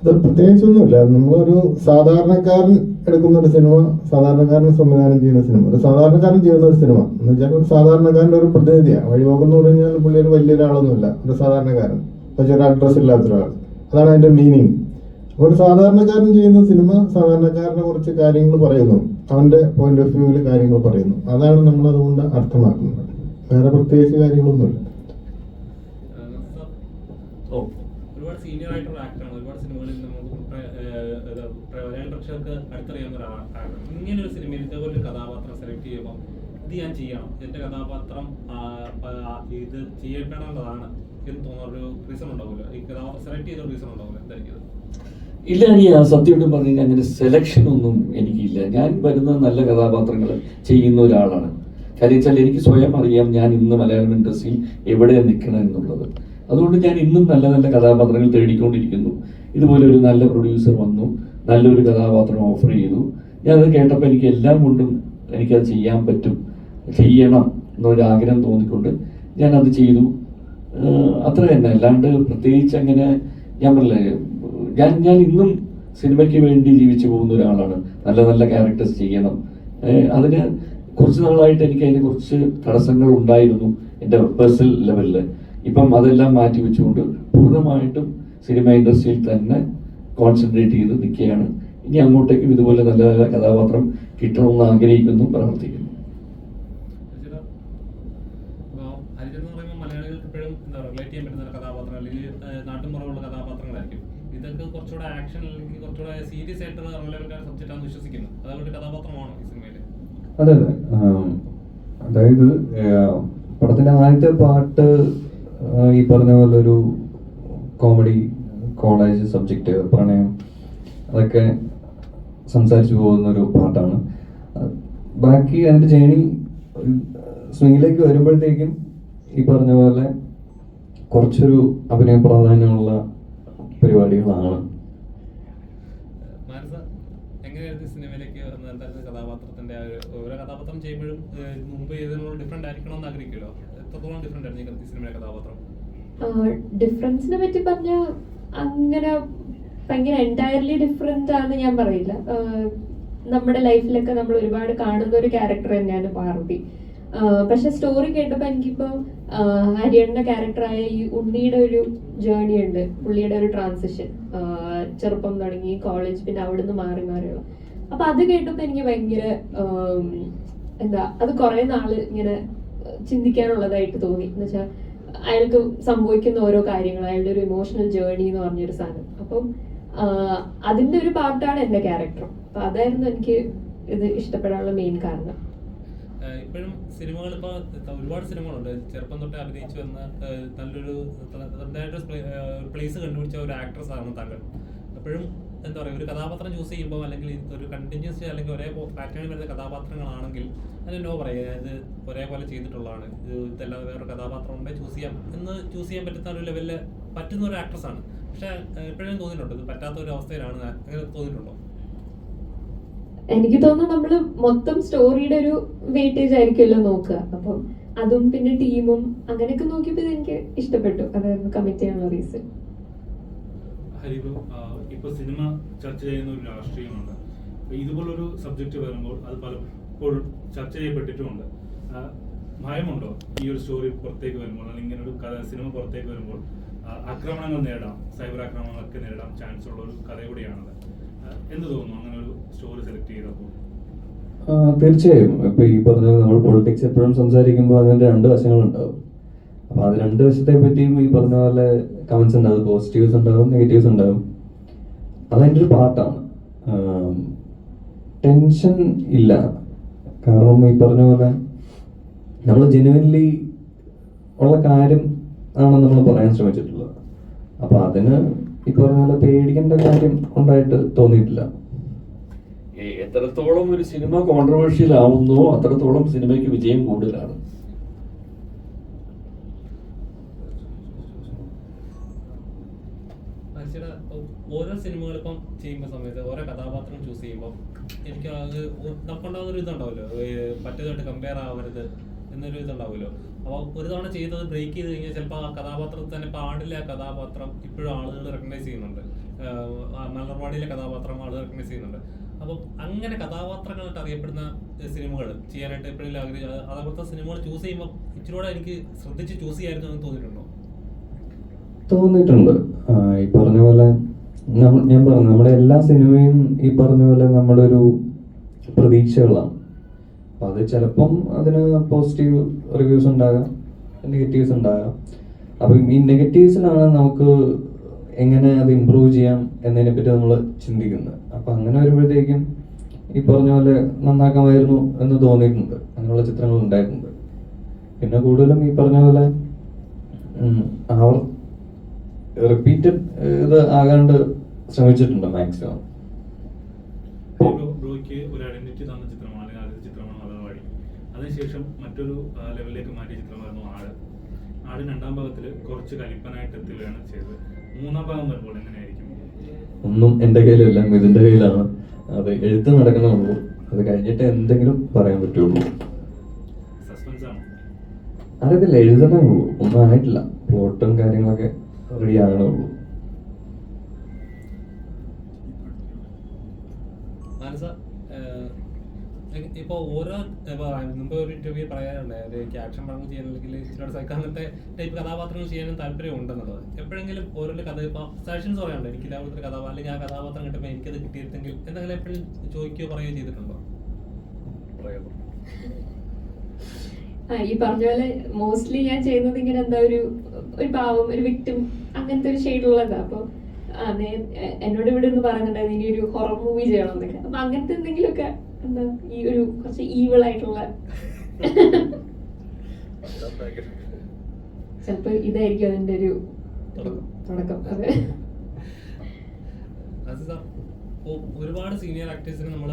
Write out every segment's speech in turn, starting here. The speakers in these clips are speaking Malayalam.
ഇത് പ്രത്യേകിച്ചൊന്നുമില്ല. നമ്മളൊരു സാധാരണക്കാരൻ എടുക്കുന്ന ഒരു സിനിമ, സാധാരണക്കാരൻ സംവിധാനം ചെയ്യുന്ന സിനിമ, ഒരു സാധാരണക്കാരൻ ചെയ്യുന്ന ഒരു സിനിമ എന്ന് വെച്ചാൽ ഒരു സാധാരണക്കാരൻ്റെ ഒരു പ്രതിനിധിയാണ്. വഴിപോക്കെന്ന് പറഞ്ഞു കഴിഞ്ഞാൽ പുള്ളി ഒരു വലിയൊരാളൊന്നുമില്ല, ഒരു സാധാരണക്കാരൻ, പക്ഷെ ഒരു അഡ്രസ് ഇല്ലാത്തൊരാൾ. അതാണ് അതിൻ്റെ മീനിങ്. ഒരു സാധാരണക്കാരൻ ചെയ്യുന്ന സിനിമ സാധാരണക്കാരനെ കുറച്ച് കാര്യങ്ങൾ പറയുന്നു, അവൻ്റെ പോയിന്റ് ഓഫ് വ്യൂവിൽ കാര്യങ്ങൾ പറയുന്നു. അതാണ് നമ്മൾ അതുകൊണ്ട് അർത്ഥമാക്കുന്നത്. വേറെ പ്രത്യേകിച്ച് കാര്യങ്ങളൊന്നുമില്ല. ഒരുപാട് സീനിയർ ആയിട്ടുള്ള ആക്ടറാണ്. ഒരുപാട് സിനിമകളിൽ നമുക്ക് പ്രേക്ഷകർക്ക് അടുത്തറിയാവുന്ന ഒരാളാണ്. ഇങ്ങനെ ഒരു സിനിമയിൽ ഇതേപോലെ ഒരു കഥാപാത്രം സെലക്ട് ചെയ്യുമ്പോൾ ഇത് ഞാൻ ചെയ്യണം, എൻ്റെ കഥാപാത്രം ഇത് ചെയ്യേണ്ടതാണ് എന്ന് തോന്നുന്ന ഒരു റീസൺ ഉണ്ടാവില്ല. ഈ കഥാപാത്രം സെലക്ട് ചെയ്ത റീസൺ ഉണ്ടാവില്ല. എന്തായിരിക്കും? ഇല്ല, സത്യമായിട്ടും പറഞ്ഞു കഴിഞ്ഞാൽ അങ്ങനെ സെലക്ഷൻ ഒന്നും എനിക്കില്ല. ഞാൻ വരുന്ന നല്ല കഥാപാത്രങ്ങൾ ചെയ്യുന്ന ഒരാളാണ്. കാര്യം വെച്ചാൽ എനിക്ക് സ്വയം അറിയാം ഞാൻ ഇന്ന് മലയാളം ഇൻഡസ്ട്രിയിൽ എവിടെ നിൽക്കണം എന്നുള്ളത്. അതുകൊണ്ട് ഞാൻ ഇന്നും നല്ല നല്ല കഥാപാത്രങ്ങൾ തേടിക്കൊണ്ടിരിക്കുന്നു. ഇതുപോലെ ഒരു നല്ല പ്രൊഡ്യൂസർ വന്നു, നല്ലൊരു കഥാപാത്രം ഓഫർ ചെയ്തു. ഞാനത് കേട്ടപ്പോൾ എനിക്ക് എല്ലാം കൊണ്ടും എനിക്കത് ചെയ്യാൻ പറ്റും, ചെയ്യണം എന്നൊരാഗ്രഹം തോന്നിക്കൊണ്ട് ഞാനത് ചെയ്തു. അത്ര തന്നെ. അല്ലാണ്ട് പ്രത്യേകിച്ച് അങ്ങനെ ഞാൻ പറഞ്ഞില്ലേ, ഞാൻ ഇന്നും സിനിമയ്ക്ക് വേണ്ടി ജീവിച്ചു പോകുന്ന ഒരാളാണ്. നല്ല നല്ല ക്യാരക്ടേഴ്സ് ചെയ്യണം. അതിന് കുറച്ച് നാളായിട്ട് എനിക്ക് അതിന് കുറച്ച് തടസ്സങ്ങൾ ഉണ്ടായിരുന്നു എൻ്റെ പേഴ്സണൽ ലെവലിൽ. ഇപ്പം അതെല്ലാം മാറ്റി വെച്ചുകൊണ്ട് പൂർണ്ണമായിട്ടും സിനിമ ഇൻഡസ്ട്രിയിൽ തന്നെ കോൺസെൻട്രേറ്റ് ചെയ്ത് നിൽക്കുകയാണ്. ഇനി അങ്ങോട്ടേക്കും ഇതുപോലെ നല്ല നല്ല കഥാപാത്രം കിട്ടണമെന്ന് ആഗ്രഹിക്കുന്നു, പ്രവർത്തിക്കുന്നു. മലയാളികൾക്ക് ഇപ്പോഴും റിലേറ്റ് ചെയ്യാൻ പറ്റുന്ന കഥാപാത്രം അല്ലെങ്കിൽ നാട്ടുമുറവുള്ള കഥാപാത്രങ്ങളായിരിക്കും. ഇതൊക്കെ കുറച്ചുകൂടെ ആക്ഷൻ അല്ലെങ്കിൽ കുറച്ചുകൂടെ സീരിയസ് ആയിട്ടുള്ള സബ്ജക്റ്റ് ആണെന്ന് വിശ്വസിക്കുന്നു. അതുകൊണ്ട് കഥാപാത്രമാണോ ഈ സിനിമയിൽ? അതെ. അതായത് പടത്തിന്റെ ആദ്യത്തെ പാട്ട് ഈ പറഞ്ഞ പോലെ ഒരു കോമഡി, കോളേജ് സബ്ജക്റ്റ്, പ്രണയം, അതൊക്കെ സംസാരിച്ചു പോകുന്ന ഒരു പാട്ടാണ്. ബാക്കി അതിന്റെ ജേണി സ്വിങ്ങിലേക്ക് വരുമ്പോഴത്തേക്കും ഈ പറഞ്ഞ പോലെ കുറച്ചൊരു അഭിനയ പ്രാധാന്യമുള്ള പരിപാടികളാണ്. കഥാപാത്രത്തിന്റെ ഓരോ കഥാപാത്രം ചെയ്യുമ്പോഴും മുമ്പ് ചെയ്തതിനോട് ഡിഫറെന്റ് ആയിരിക്കണം എന്ന് ആഗ്രഹിക്കുമല്ലോ. എത്രത്തോളം ഡിഫറെന്റ് ആയിരുന്നു ഈ സിനിമയിലെ കഥാപാത്രം? ഡിഫറൻസിനെ പറ്റി പറഞ്ഞ അങ്ങനെ ഭയങ്കര എൻറ്റയർലി ഡിഫറെന്റ് ആണെന്ന് ഞാൻ പറയില്ല. നമ്മുടെ ലൈഫിലൊക്കെ നമ്മൾ ഒരുപാട് കാണുന്ന ഒരു ക്യാരക്ടർ തന്നെയാണ് പാർവതി. പക്ഷെ സ്റ്റോറി കേട്ടപ്പോൾ എനിക്കിപ്പോ ഹരിയണ്ണന്റെ ക്യാരക്ടറായ ഈ ഉണ്ണിയുടെ ഒരു ജേർണി ഉണ്ട്, പുള്ളിയുടെ ഒരു ട്രാൻസിഷൻ, ചെറുപ്പം തുടങ്ങി കോളേജ്, പിന്നെ അവിടുന്ന് മാറിയുള്ള. അപ്പൊ അത് കേട്ടപ്പോ എനിക്ക് ഭയങ്കര അത് കുറെ നാള് ഇങ്ങനെ ചിന്തിക്കാനുള്ളതായിട്ട് തോന്നി. എന്ന് വെച്ചാൽ അയാൾക്ക് സംഭവിക്കുന്ന ഓരോ കാര്യങ്ങൾ, അയാളുടെ ഒരു ഇമോഷണൽ ജേർണി എന്ന് പറഞ്ഞൊരു സാധനം. അപ്പം അതിന്റെ ഒരു പാർട്ടാണ് എന്റെ ക്യാരക്ടർ. അപ്പൊ അതായിരുന്നു എനിക്ക് ഇത് ഇഷ്ടപ്പെടാനുള്ള മെയിൻ കാരണം. ഇപ്പോഴും സിനിമകൾ ഇപ്പോൾ ഒരുപാട് സിനിമകളുണ്ട്. ചെറുപ്പം തൊട്ട് അഭിനയിച്ചു വന്ന നല്ലൊരു പ്ലേസ് കണ്ടുപിടിച്ച ഒരു ആക്ട്രസ് ആണ് താങ്കൾ. എപ്പോഴും എന്താ പറയുക, ഒരു കഥാപാത്രം ചൂസ് ചെയ്യുമ്പോൾ അല്ലെങ്കിൽ ഒരു കണ്ടിന്യൂസ് അല്ലെങ്കിൽ ഒരേ പാറ്റേണിൽ വരുന്ന കഥാപാത്രങ്ങളാണെങ്കിൽ അത് നോ പറയുക, ഇത് ഒരേപോലെ ചെയ്തിട്ടുള്ളതാണ്, ഇതല്ലാതെ വേറൊരു കഥാപാത്രം ഉണ്ടെങ്കിൽ ചൂസ് ചെയ്യാൻ പറ്റുന്ന ഒരു ലെവലിൽ പറ്റുന്ന ഒരു ആക്ട്രസ് ആണ്. പക്ഷെ എപ്പോഴും തോന്നിയിട്ടുണ്ടോ ഇത് പറ്റാത്ത ഒരു അവസ്ഥയിലാണ്? അങ്ങനെ തോന്നിയിട്ടുണ്ടോ? എനിക്ക് തോന്നുന്നു നമ്മള് മൊത്തം സ്റ്റോറിയുടെ ഒരു വെയിറ്റേജ് ആയിരിക്കുമല്ലോ നോക്കുക. അപ്പം അതും പിന്നെ ടീമും അങ്ങനെയൊക്കെ നോക്കിയപ്പോൾ എനിക്ക് ഇഷ്ടപ്പെട്ടു. അതായിരുന്നു കമ്മിറ്റ് ചെയ്യാനുള്ള റീസൺ. ഇപ്പൊ സിനിമ ചർച്ച ചെയ്യുന്ന ഒരു രാഷ്ട്രീയമുണ്ട്. ഇതുപോലൊരു സബ്ജക്റ്റ് വരുമ്പോൾ അത് പലപ്പോഴും ചർച്ച ചെയ്യപ്പെട്ടിട്ടുമുണ്ട്. ഭയമുണ്ടോ ഈ ഒരു സ്റ്റോറി പുറത്തേക്ക് വരുമ്പോൾ, അല്ലെങ്കിൽ ഇങ്ങനെ ഒരു സിനിമ പുറത്തേക്ക് വരുമ്പോൾ ആക്രമണങ്ങൾ നേരിടാം, സൈബർ ആക്രമണങ്ങളൊക്കെ നേരിടാൻ ചാൻസ് ഉള്ള ഒരു കഥ കൂടിയാണത്. എന്ത് തോന്നുന്നു അങ്ങനെ ഒരു സ്റ്റോറി സെലക്ട് ചെയ്തപ്പോൾ? തീർച്ചയായും. ഇപ്പൊ ഈ പറഞ്ഞ നമ്മൾ പൊളിറ്റിക്സ് എപ്പോഴും സംസാരിക്കുമ്പോൾ അതിന്റെ രണ്ട് വശങ്ങളുണ്ടാവും. അപ്പൊ അത് രണ്ട് വശത്തെ പറ്റിയും ഈ പറഞ്ഞ പോലെ കമന്റ്സ് ഉണ്ടാവും. പോസിറ്റീവ്സ് ഉണ്ടാവും, നെഗറ്റീവ്സ് ഉണ്ടാവും. അതതിൻ്റെ ഒരു പാർട്ടാണ്. ടെൻഷൻ ഇല്ല, കാരണം ഈ പറഞ്ഞ പോലെ നമ്മൾ ജെനുവൻലി ഉള്ള കാര്യം ആണ് നമ്മൾ പറയാൻ ശ്രമിച്ചിട്ടുള്ളത്. അപ്പൊ അതിന് ഈ പറഞ്ഞ പോലെ പേടിക്കേണ്ട കാര്യം ഉണ്ടായിട്ട് തോന്നിയിട്ടില്ല. എത്രത്തോളം ഒരു സിനിമ കോൺട്രവേഴ്ഷ്യൽ ആവുന്നോ അത്രത്തോളം സിനിമയ്ക്ക് വിജയം കൂടുതലാണ്. ഓരോ സിനിമകൾ ഇപ്പം ചെയ്യുമ്പോൾ സമയത്ത് ഓരോ കഥാപാത്രം ചൂസ് ചെയ്യുമ്പോൾ എനിക്ക് അത് നമുക്കുണ്ടാകുന്ന ഒരു ഇതുണ്ടാവുമല്ലോ, മറ്റേതായിട്ട് കമ്പയർ ആവരുത് എന്നൊരു ഇതുണ്ടാവുമല്ലോ. അപ്പോൾ ഒരു തവണ ചെയ്തത് ബ്രേക്ക് ചെയ്ത് കഴിഞ്ഞാൽ ചിലപ്പോൾ ആ കഥാപാത്രത്തിൽ തന്നെ പാടില്ല, ആ കഥാപാത്രം ഇപ്പോഴും ആളുകൾ റെക്കഗ്നൈസ് ചെയ്യുന്നുണ്ട്. മലർവാടിയിലെ കഥാപാത്രം ആൾ റെക്കഗ്നൈസ് ചെയ്യുന്നുണ്ട്. അപ്പം അങ്ങനെ കഥാപാത്രങ്ങളായിട്ട് അറിയപ്പെടുന്ന സിനിമകൾ ചെയ്യാനായിട്ട് എപ്പോഴും ആഗ്രഹിച്ചു. അതേപോലത്തെ സിനിമകൾ ചൂസ് ചെയ്യുമ്പോൾ ഇച്ചിരൂടെ എനിക്ക് ശ്രദ്ധിച്ച് ചൂസ് ചെയ്യായിരുന്നു എന്ന് തോന്നിയിട്ടുണ്ടോ? തോന്നിയിട്ടുണ്ട്. ഈ പറഞ്ഞ പോലെ ഞാൻ പറഞ്ഞു, നമ്മുടെ എല്ലാ സിനിമയും ഈ പറഞ്ഞ പോലെ നമ്മുടെ ഒരു പ്രതീക്ഷകളാണ്. അപ്പം അത് ചിലപ്പം അതിന് പോസിറ്റീവ് റിവ്യൂസ് ഉണ്ടാകാം, നെഗറ്റീവ്സ് ഉണ്ടാകാം. അപ്പം ഈ നെഗറ്റീവ്സിനാണ് നമുക്ക് എങ്ങനെ അത് ഇമ്പ്രൂവ് ചെയ്യാം എന്നതിനെപ്പറ്റി നമ്മൾ ചിന്തിക്കുന്നത്. അപ്പം അങ്ങനെ വരുമ്പോഴത്തേക്കും ഈ പറഞ്ഞ പോലെ നന്നാക്കാമായിരുന്നു എന്ന് തോന്നിയിട്ടുണ്ട്. അങ്ങനെയുള്ള ചിത്രങ്ങൾ ഉണ്ടായിട്ടുണ്ട്. പിന്നെ കൂടുതലും ഈ പറഞ്ഞ പോലെ റിപ്പീറ്റഡ് ഇത് ആകാണ്ട് ശ്രമിച്ചിട്ടുണ്ട് മാക്സിമം. ബ്രോയ്ക്ക് ഒരു ഐഡന്റിറ്റി തന്ന ചിത്രമാണ്, അല്ലെങ്കിൽ ആദ്യത്തെ ചിത്രമാണ് മലർവാടി. അതിനുശേഷം മറ്റൊരു ലെവലിലേക്ക് മാറ്റിയ ചിത്രമായിരുന്നു ആട്. ആടിന് രണ്ടാം ഭാഗത്തിൽ കുറച്ച് കലിപ്പനായിട്ട് എത്തുകയാണ് ചെയ്തത്. മൂന്നാം ഭാഗം വരുമ്പോൾ എങ്ങനെയായിരിക്കും? ഒന്നും എൻ്റെ കയ്യിലല്ല, ഇതിൻ്റെ കയ്യിലാണ്. അത് എഴുത്ത് നടക്കണമുള്ളൂ. അത് കഴിഞ്ഞിട്ട് എന്തെങ്കിലും പറയാൻ പറ്റുള്ളൂ. സസ്പെൻസ് ആണോ? അറിയത്തില്ല, എഴുതണേ ഉള്ളൂ. ഒന്നും ആയിട്ടില്ല. പ്ലോട്ടും കാര്യങ്ങളൊക്കെ റെഡി ആകണേ ഉള്ളൂ. മാനസ, ഇപ്പോൾ ഓരോ മുമ്പ് ഒരു ഇന്റർവ്യൂ പറയാറുണ്ടായത് എനിക്ക് ആക്ഷൻ പടങ്ങൾ ചെയ്യാൻ അല്ലെങ്കിൽ അങ്ങനത്തെ ടൈപ്പ് കഥാപാത്രങ്ങൾ ചെയ്യാനും താല്പര്യം ഉണ്ടെന്നുള്ളത്. എപ്പോഴെങ്കിലും ഓരോ കഥ ഇപ്പോൾ സജഷൻസ് പറയാറുണ്ട്, എനിക്ക് ഇല്ലാത്ത കഥാപാത്രം അല്ലെങ്കിൽ ആ കഥാപാത്രം കിട്ടുമ്പോൾ എനിക്കത് കിട്ടിയിരുന്നെങ്കിൽ എന്തെങ്കിലും എപ്പോഴും ചോദിക്കുകയോ പറയുകയോ ചെയ്തിട്ടുണ്ടോ? ഈ പറഞ്ഞ പോലെ മോസ്റ്റ്ലി ഞാൻ ചെയ്യുന്നത് ഇങ്ങനെ എന്താ ഒരു പാവം, ഒരു വിക്ടിം, അങ്ങനത്തെ ഒരു ഷെയ്ഡുള്ളതാ. അപ്പൊ എന്നോട് ഇവിടെ ഒന്ന് പറയുന്നുണ്ടായിരുന്നു ഇനി ഒരു ഹൊറർ മൂവി ചെയ്യണം എന്നൊക്കെ. അപ്പൊ അങ്ങനത്തെ എന്തെങ്കിലുമൊക്കെ എന്താ ഈ ഒരു കുറച്ച് ഈവിൾ ആയിട്ടുള്ള ചിലപ്പോ ഇതായിരിക്കും അതിന്റെ ഒരു തുടക്കം. അതെ. ഒരുപാട് സീനിയർ ആക്ടേഴ്സിന് നമ്മൾ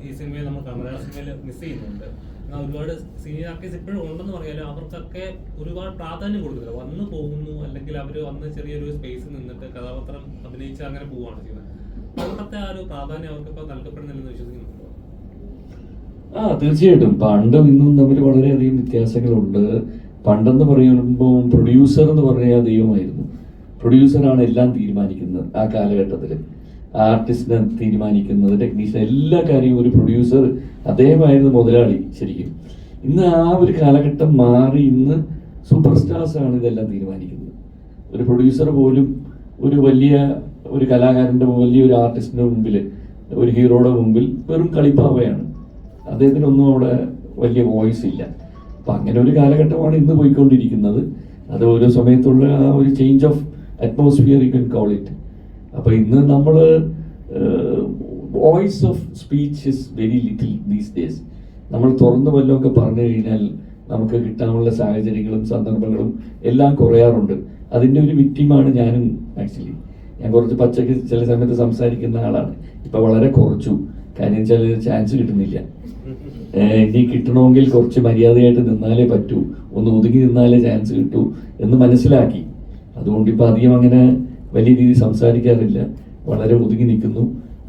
ഈ സിനിമയിൽ നമ്മൾ മലയാള സിനിമയിൽ മിസ് ചെയ്യുന്നുണ്ട്. എന്നാൽ ഒരുപാട് സീനിയർ ആക്ടേഴ്സ് ഇപ്പോഴും ഉണ്ടെന്ന് പറയാലും അവർക്കൊക്കെ ഒരുപാട് പ്രാധാന്യം കൊടുക്കുന്നില്ല. വന്ന് പോകുന്നു, അല്ലെങ്കിൽ അവർ വന്ന് ചെറിയൊരു സ്പേസിൽ നിന്നിട്ട് കഥാപാത്രം അഭിനയിച്ച് അങ്ങനെ പോവുകയാണ് ചെയ്യുന്നത്. അവിടുത്തെ ആ ഒരു പ്രാധാന്യം അവർക്കിപ്പോൾ നൽകപ്പെടുന്നില്ലെന്ന് വിശ്വസിക്കുന്നുണ്ടോ? തീർച്ചയായിട്ടും. പണ്ടും ഇന്നും തമ്മിൽ വളരെയധികം വ്യത്യാസങ്ങളുണ്ട്. പണ്ടെന്ന് പറയുമ്പോൾ പ്രൊഡ്യൂസർ എന്ന് പറഞ്ഞാൽ ദൈവമായിരുന്നു. പ്രൊഡ്യൂസറാണ് എല്ലാം തീരുമാനിക്കുന്നത്. ആ കാലഘട്ടത്തിൽ ആർട്ടിസ്റ്റിനെ തീരുമാനിക്കുന്നത്, ടെക്നീഷ്യൻ, എല്ലാ കാര്യവും ഒരു പ്രൊഡ്യൂസർ, അദ്ദേഹമായിരുന്നു മുതലാളി ശരിക്കും. ഇന്ന് ആ ഒരു കാലഘട്ടം മാറി. ഇന്ന് സൂപ്പർ സ്റ്റാർസാണ് ഇതെല്ലാം തീരുമാനിക്കുന്നത്. ഒരു പ്രൊഡ്യൂസർ പോലും ഒരു കലാകാരൻ്റെ, വലിയൊരു ആർട്ടിസ്റ്റിൻ്റെ മുമ്പിൽ, ഒരു ഹീറോയുടെ മുമ്പിൽ വെറും കളിപ്പാവയാണ്. അദ്ദേഹത്തിനൊന്നും അവിടെ വലിയ വോയിസ് ഇല്ല. അപ്പം അങ്ങനെ ഒരു കാലഘട്ടമാണ് ഇന്ന് പോയിക്കൊണ്ടിരിക്കുന്നത്. അത് ഓരോ സമയത്തുള്ള ആ ഒരു change of atmosphere you can call it. അപ്പോൾ ഇന്ന് നമ്മൾ voice of speech is very little these days. നമ്മൾ തുറന്നു വല്ലതൊക്കെ പറഞ്ഞു കഴിഞ്ഞാൽ നമുക്ക് കിട്ടാനുള്ള സാഹചര്യങ്ങളും സന്ദർഭങ്ങളും എല്ലാം കുറയാറുണ്ട്. അതിൻ്റെ ഒരു വിക്ടിമാണ് ഞാനും. ആക്ച്വലി ഞാൻ കുറച്ച് പച്ചക്ക് ചില സമയത്ത് സംസാരിക്കുന്ന ആളാണ്. ഇപ്പം വളരെ കുറച്ചു. കാര്യം ചില ചാൻസ് കിട്ടുന്നില്ല. ഇനി കിട്ടണമെങ്കിൽ കുറച്ച് മര്യാദയായിട്ട് നിന്നാലേ പറ്റൂ, ഒന്ന് ഒതുങ്ങി നിന്നാലേ ചാൻസ് കിട്ടൂ എന്ന് മനസ്സിലാക്കി. അതുകൊണ്ട് ഇപ്പം അധികം അങ്ങനെ വലിയ രീതിയിൽ സംസാരിക്കാറില്ല. വളരെ ഒതുങ്ങി നിൽക്കുന്നു.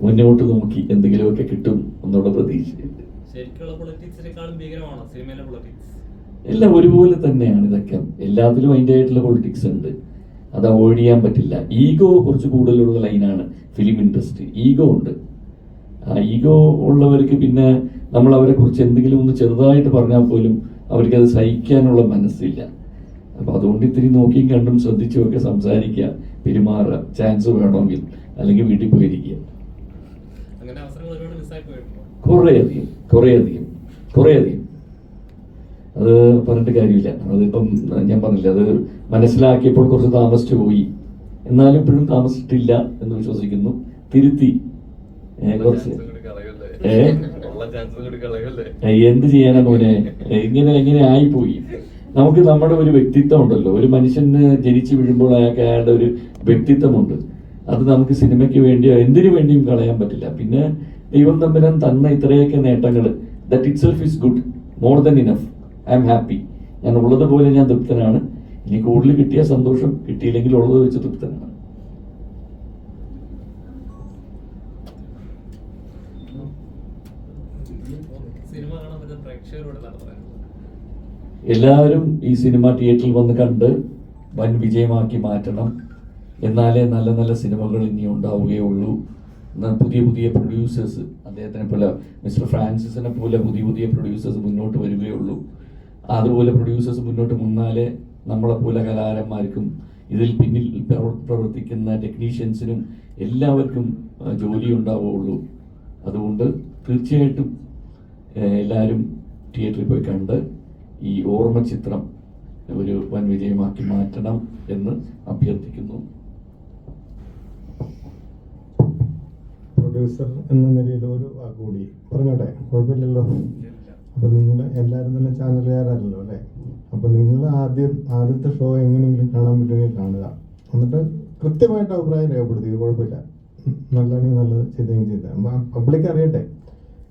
മുന്നോട്ട് നോക്കി എന്തെങ്കിലുമൊക്കെ കിട്ടും എന്നുള്ള പ്രതീക്ഷയുണ്ട്. എല്ലാം ഒരുപോലെ തന്നെയാണ് ഇതൊക്കെ. എല്ലാത്തിലും അതിൻ്റെ ആയിട്ടുള്ള പൊളിറ്റിക്സ് ഉണ്ട്. അത് അവോയ്ഡ് ചെയ്യാൻ പറ്റില്ല. ഈഗോ കുറച്ച് കൂടുതലുള്ള ലൈനാണ് ഫിലിം ഇൻഡസ്ട്രി. ഈഗോ ഉണ്ട്. ആ ഈഗോ ഉള്ളവർക്ക് പിന്നെ നമ്മൾ അവരെ കുറിച്ച് എന്തെങ്കിലും ഒന്ന് ചെറുതായിട്ട് പറഞ്ഞാൽ പോലും അവർക്കത് സഹിക്കാനുള്ള മനസ്സില്ല. അപ്പോൾ അതുകൊണ്ട് ഇത്തിരി നോക്കിയും കണ്ടും ശ്രദ്ധിച്ചുമൊക്കെ സംസാരിക്കുക, പെരുമാറുക. ചാൻസ് വേണമെങ്കിൽ, അല്ലെങ്കിൽ വീട്ടിൽ പോയിരിക്കുക. കുറേയധികം അത് പറഞ്ഞിട്ട് കാര്യമില്ല. അതിപ്പം ഞാൻ പറഞ്ഞില്ല, അത് മനസ്സിലാക്കിയപ്പോൾ കുറച്ച് താമസിച്ചു പോയി. എന്നാലും ഇപ്പോഴും താമസിച്ചിട്ടില്ല എന്ന് വിശ്വസിക്കുന്നു. തിരുത്തി കുറച്ച് എന്ത് ചെയ്യാനാ മോനെ, എങ്ങനെ ആയിപ്പോയി. നമുക്ക് നമ്മുടെ ഒരു വ്യക്തിത്വം ഉണ്ടല്ലോ. ഒരു മനുഷ്യന് ജനിച്ചു വീഴുമ്പോൾ അയാളുടെ ഒരു വ്യക്തിത്വമുണ്ട്. അത് നമുക്ക് സിനിമയ്ക്ക് വേണ്ടിയോ എന്തിനു വേണ്ടിയും കളയാൻ പറ്റില്ല. പിന്നെ ദൈവം തമ്പുരാൻ തന്ന ഇത്രയൊക്കെ നേട്ടങ്ങൾ, that it self is good, more than enough. I am happy. ഞാൻ ഉള്ളതുപോലെ ഞാൻ തൃപ്തനാണ്. ഇനി കൂടുതൽ കിട്ടിയ സന്തോഷം, കിട്ടിയില്ലെങ്കിൽ ഉള്ളത് വെച്ച് തൃപ്തനാണ്. എല്ലാവരും ഈ സിനിമ തിയേറ്ററിൽ വന്ന് കണ്ട് വൻ വിജയമാക്കി മാറ്റണം. എന്നാലേ നല്ല നല്ല സിനിമകൾ ഇനി ഉണ്ടാവുകയുള്ളൂ. പുതിയ പുതിയ പ്രൊഡ്യൂസേഴ്സ്, അദ്ദേഹത്തിനെ പോലെ മിസ്റ്റർ ഫ്രാൻസിസിനെ പോലെ പുതിയ പുതിയ പ്രൊഡ്യൂസേഴ്സ് മുന്നോട്ട് വരികയുള്ളൂ. അതുപോലെ പ്രൊഡ്യൂസേഴ്സ് മുന്നോട്ട് മുന്നാലേ നമ്മളെപ്പോലെ കലാകാരന്മാർക്കും ഇതിൽ പിന്നിൽ പ്രവർത്തിക്കുന്ന ടെക്നീഷ്യൻസിനും എല്ലാവർക്കും ജോലി ഉണ്ടാവുകയുള്ളൂ. അതുകൊണ്ട് തീർച്ചയായിട്ടും എല്ലാവരും തിയേറ്ററിൽ പോയി കണ്ട് ഈ ഓർമ്മ ചിത്രം ഒരു വൻ വിജയമാക്കി മാറ്റണം എന്ന് അഭ്യർത്ഥിക്കുന്നു. പ്രൊഡ്യൂസർ എന്ന നിലയിൽ ഒരു വാക്കുകൂടി പറഞ്ഞോട്ടെ, കുഴപ്പമില്ലല്ലോ. അപ്പൊ നിങ്ങൾ എല്ലാവരും തന്നെ ചാനലുകാരല്ലോ അല്ലേ? അപ്പൊ നിങ്ങൾ ആദ്യത്തെ ഷോ എങ്ങനെയെങ്കിലും കാണാൻ പറ്റുമെങ്കിൽ കാണുക, എന്നിട്ട് കൃത്യമായിട്ട് അഭിപ്രായം രേഖപ്പെടുത്തുക. കുഴപ്പമില്ല, നല്ലതാണെങ്കിൽ നല്ലത്, ചെയ്തെങ്കിൽ ചെയ്ത പബ്ലിക് അറിയട്ടെ.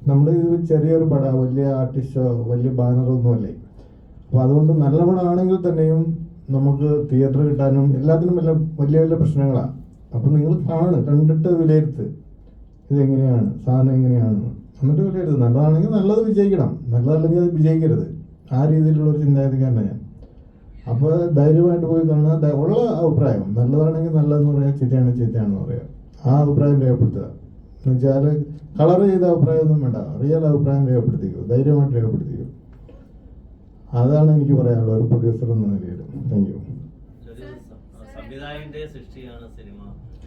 നമ്മൾ ഇത് ചെറിയൊരു പടം, വലിയ ആർട്ടിസ്റ്റോ വലിയ ബാനറൊന്നും അല്ലേ. അപ്പൊ അതുകൊണ്ട് നല്ല പടമാണെങ്കിൽ തന്നെയും നമുക്ക് തിയേറ്റർ കിട്ടാനും എല്ലാത്തിനും വലിയ വലിയ പ്രശ്നങ്ങളാണ്. അപ്പൊ നിങ്ങൾ കണ്ടിട്ട് വിലയിരുത്ത്, ഇതെങ്ങനെയാണ് സാധനം എങ്ങനെയാണ്, എന്നിട്ട് വിലയിരുത്ത്. നല്ലതാണെങ്കിൽ നല്ലത് വിജയിക്കണം, നല്ലതല്ലെങ്കിൽ അത് വിജയിക്കരുത്. ആ രീതിയിലുള്ള ഒരു ചിന്താഗതിക്കാരനാണ് ഞാൻ. അപ്പോൾ ധൈര്യമായിട്ട് പോയി കാണുക, ഉള്ള അഭിപ്രായം നല്ലതാണെങ്കിൽ നല്ലതെന്ന് പറയാം, ചീത്തയാണെന്ന് പറയാം. ആ അഭിപ്രായം രേഖപ്പെടുത്തുക. എന്ന് വെച്ചാൽ കളർ ചെയ്ത അഭിപ്രായമൊന്നും വേണ്ട, റിയൽ അഭിപ്രായം രേഖപ്പെടുത്തിക്കൂ, ധൈര്യമായിട്ട് രേഖപ്പെടുത്തിക്കൂ. അതാണ് എനിക്ക് പറയാനുള്ളത് ഒരു പ്രൊഡ്യൂസർ എന്ന നിലയിൽ. Thank you. സംവിധായകന്റെ സൃഷ്ടിയാണ് സിനിമ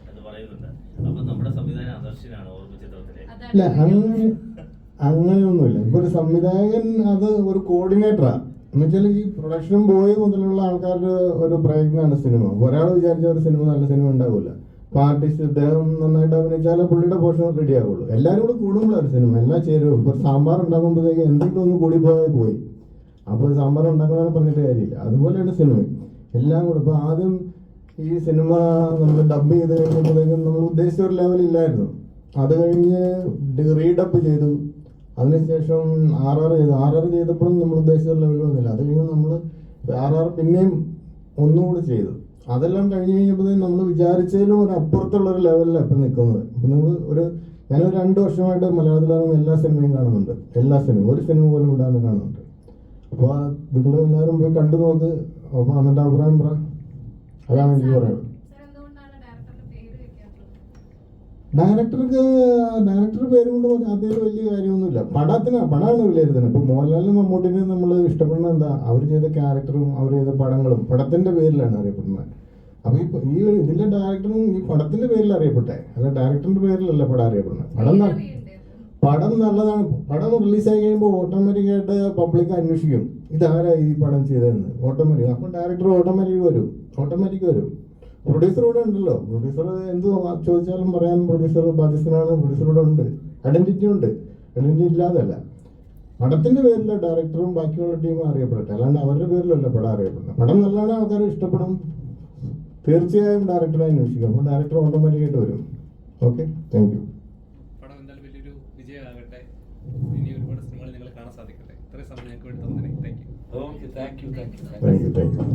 എന്ന് പറയുന്നുണ്ട്. അപ്പൊ നമ്മുടെ സംവിധായകൻ ആദർശനാണ് ഓർമ്മ ചിത്രത്തിലെ. ഇല്ല, അങ്ങനെയൊന്നുമില്ല. ഇപ്പൊ ഒരു സംവിധായകൻ അത് ഒരു കോർഡിനേറ്ററാണ്. എന്നുവെച്ചാൽ ഈ പ്രൊഡക്ഷൻ ബോയ് മുതലുള്ള ആൾക്കാരുടെ ഒരു പ്രയത്നമാണ് സിനിമ. ഒരാൾ വിചാരിച്ച ഒരു സിനിമ നല്ല സിനിമ ഉണ്ടാവില്ല. ഇപ്പൊ ആർട്ടിസ്റ്റ് ഇദ്ദേഹം നന്നായിട്ട് അഭിനയിച്ചാലേ പുള്ളിയുടെ പോർഷൻ റെഡി ആവുള്ളൂ. എല്ലാവരും കൂടെ കൂടുമ്പോഴാണ് സിനിമ എല്ലാം ചേരും. ഇപ്പൊ സാമ്പാർ ഉണ്ടാക്കുമ്പോഴത്തേക്ക് എന്തെങ്കിലും ഒന്ന് കൂടി പോയി, അപ്പോൾ സാമ്പാർ ഉണ്ടാക്കുന്നതിനെ പറഞ്ഞിട്ട് കാര്യമില്ല. അതുപോലെയാണ് സിനിമ എല്ലാം കൂടെ. ഇപ്പൊ ആദ്യം ഈ സിനിമ നമ്മൾ ഡബ് ചെയ്ത് കഴിഞ്ഞപ്പോഴത്തേക്കും നമ്മൾ ഉദ്ദേശിച്ച ഒരു ലെവലില്ലായിരുന്നു. അത് കഴിഞ്ഞ് റീഡപ്പ് ചെയ്തു, അതിനുശേഷം RR ചെയ്തപ്പോഴും നമ്മൾ ഉദ്ദേശിച്ച ലെവൽ വന്നില്ല. അത് കഴിഞ്ഞ് നമ്മൾ RR പിന്നെയും ഒന്നുകൂടി ചെയ്തു. അതെല്ലാം കഴിഞ്ഞ് കഴിഞ്ഞപ്പോഴത്തേക്കും നമ്മൾ വിചാരിച്ചതിലും ഒരു അപ്പുറത്തുള്ളൊരു ലെവലിലാണ് ഇപ്പം നിൽക്കുന്നത്. അപ്പം നമ്മൾ ഞാനൊരു 2 വർഷമായിട്ട് മലയാളത്തിലാണെങ്കിൽ എല്ലാ സിനിമയും കാണുന്നുണ്ട്. എല്ലാ സിനിമയും, ഒരു സിനിമ പോലും വിടാതെ കാണുന്നുണ്ട്. അപ്പോൾ നിങ്ങൾ എല്ലാവരും പോയി കണ്ടു നോക്ക്. അപ്പോൾ എന്നിട്ട് അഭിപ്രായം പറ. അതാണ് എനിക്ക് പറയുന്നത്. ഡയറക്ടർ പേര് കൊണ്ട് അതിൽ വലിയ കാര്യമൊന്നുമില്ല. പടമാണ് വിലയിരുത്തുന്നത്. ഇപ്പൊ മോഹൻലാലിനും മമ്മൂട്ടിനെയും നമ്മൾ ഇഷ്ടപ്പെടുന്നത് എന്താ, അവർ ചെയ്ത ക്യാരക്ടറും അവർ ചെയ്ത പടങ്ങളും പടത്തിന്റെ പേരിലാണ് അറിയപ്പെടുന്നത്. അപ്പൊ ഈ ഇതിലെ ഡയറക്ടറും ഈ പടത്തിന്റെ പേരിൽ അറിയപ്പെട്ടെ, അല്ല ഡയറക്ടറിന്റെ പേരിലല്ല പടം അറിയപ്പെടുന്നത്. പടം നല്ലതാണ്. പടം റിലീസായി കഴിയുമ്പോൾ ഓട്ടോമാറ്റിക്കായിട്ട് പബ്ലിക് അന്വേഷിക്കും ഇതാരാ ഈ പടം ചെയ്തതെന്ന് ഓട്ടോമാറ്റിക്. അപ്പൊ ഡയറക്ടർ ഓട്ടോമാറ്റിക് വരും. പ്രൊഡ്യൂസർ ഇവിടെ ഉണ്ടല്ലോ. പ്രൊഡ്യൂസർ എന്ത് ചോദിച്ചാലും പറയാൻ പ്രൊഡ്യൂസർ ബാധ്യസ്ഥനാണ്. പ്രൊഡ്യൂസർ ഇവിടെ ഉണ്ട്, ഐഡന്റിറ്റി ഉണ്ട്. ഐഡന്റിറ്റി ഇല്ലാതല്ല. പടത്തിന്റെ പേരിൽ ഡയറക്ടറും ബാക്കിയുള്ള ടീമും അറിയപ്പെടട്ടെ, അല്ലാണ്ട് അവരുടെ പേരിലല്ല പടം അറിയപ്പെടുന്നത്. പടം നല്ലതാണ്, ആൾക്കാർ ഇഷ്ടപ്പെടും, തീർച്ചയായും ഡയറക്ടറെ അന്വേഷിക്കും. അപ്പോൾ ഡയറക്ടർ ഓട്ടോമാറ്റിക്കായിട്ട് വരും. Okay, thank you. പടം എന്തായാലും വലിയൊരു വിജയമാകട്ടെ. ഇനി ഒരുപാട് സിനിമകൾ നിങ്ങൾ കാണാൻ സാധിക്കട്ടെ. ഇത്രയും സമയം ഞങ്ങൾക്ക് വേണ്ടി തന്നതിന് thank you. Okay, thank you. Thank you.